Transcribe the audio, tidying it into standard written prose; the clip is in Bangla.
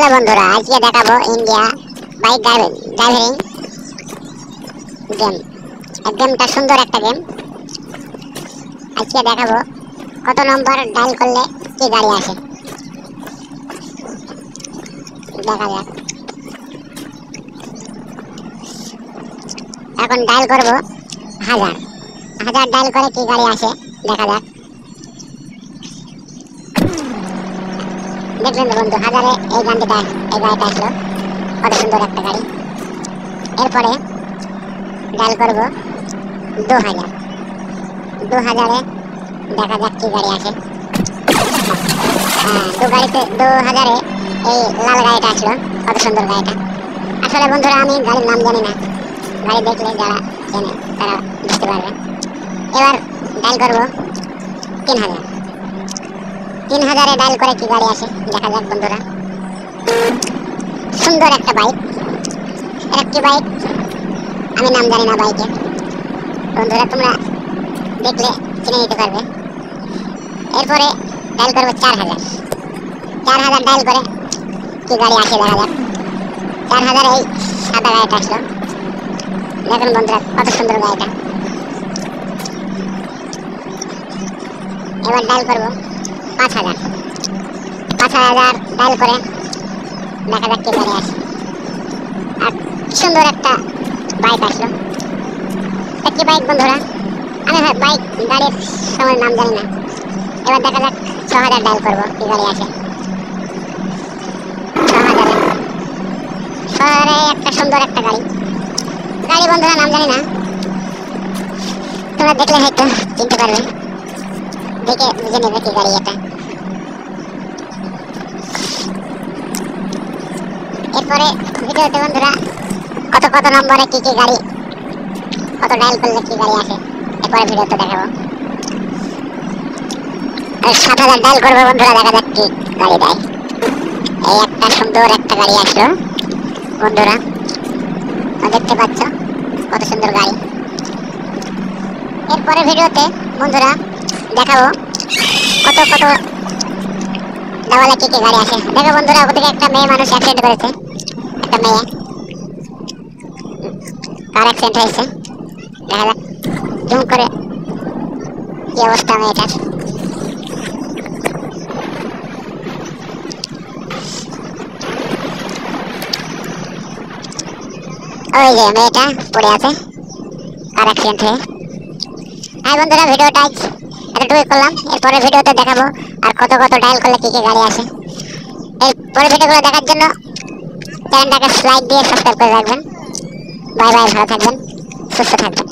হ্যালো বন্ধুরা, আজকে দেখাবো ইন্ডিয়া বাইক ড্রাইভিং গেম। গেমটা সুন্দর একটা গেম। আজকে দেখাবো কত নম্বর ডায়াল করলে কি গাড়ি আসে। দেখা যাক। এখন ডায়াল করব 1000 ডায়াল করে কি গাড়ি আসে দেখা যাক। দেখলেন তো বন্ধু, 1000-এ এই গাড়িটা আসলো। কত সুন্দর একটা গাড়ি। এরপরে ডায়াল করব 2000 2000-এ দেখা যাক কি গাড়ি আসে। হ্যাঁ, 2000-এ এই লাল গাড়িটা আসলো। কত সুন্দর গাড়িটা। আসলে বন্ধুরা আমি গাড়ির নাম জানি না, গাড়ি দেখলে যারা চেনে তারা বুঝতে পারবে। এবার ডায়াল করব 3000-এ ডায়াল করে কি গাড়ি আসে দেখা যাক বন্ধুরা। সুন্দর একটা বাইক, একটি বাইক, আমি নাম জানি না বাইকের। বন্ধুরা তোমরা দেখলে চিনে নিতে পারবে। এরপরে ডায়াল করবো 4000 ডায়াল করে কি গাড়ি আসে দেখা যাক। 4000 এই সাদা গাড়িটা আসলো। দেখুন বন্ধুরা কত সুন্দর গাড়িটা। এবার ডায়াল করবো 5000 ডায়াল করে দেখা যাক কি গাড়ি আসে। আর সুন্দর একটা বাইক আসলো। কি বাইক বন্ধুরা, আমি বাইক গাড়ির সময় নাম জানি না। এবার দেখা যাক 6000 ডায়াল করবো কি গাড়ি আসে। 6000-এ একটা সুন্দর একটা গাড়ি বন্ধুরা নাম জানি না, তোমরা দেখলে হয়তো চিনতে পারবে, দেখে বুঝে নেবে কি গাড়ি এটা। এরপরে ভিডিওতে বন্ধুরা কত নম্বরে কি গাড়ি, কত ডায়াল করলে কি গাড়ি আসে এরপরে ভিডিওতে দেখাবো। 7000 ডায়াল করবো বন্ধুরা, দেখা যাক কি গাড়ি দেয়। এই একটা সুন্দর একটা গাড়ি আসলো বন্ধুরা, দেখতে পাচ্ছ কত সুন্দর গাড়ি। এরপরে ভিডিওতে বন্ধুরা দেখাবো কত ডাবলে কি গাড়ি আসে। দেখো বন্ধুরা, ওদিকে একটা মেয়ে মানুষ অ্যাক্সিডেন্ট করেছে। একটা মেয়ে কার অ্যাক্সিডেন্ট হয়েছে দেখা যাক জুম করে কি অবস্থা মেয়েটার। ওই যে মেয়েটা পড়ে আছে কার অ্যাক্সিডেন্ট হয়ে। হ্যাঁ বন্ধুরা, ভিডিওটা আজ এতটুকুই করলাম। এরপরে ভিডিওতে দেখাবো আর কত ডায়াল করলে কি গাড়ি আসে। এরপরে ভিডিওগুলো দেখার জন্য চ্যানেলটাকে লাইক দিয়ে সাবস্ক্রাইব করে রাখবেন। বাই বাই, ভালো থাকবেন, সুস্থ থাকবেন।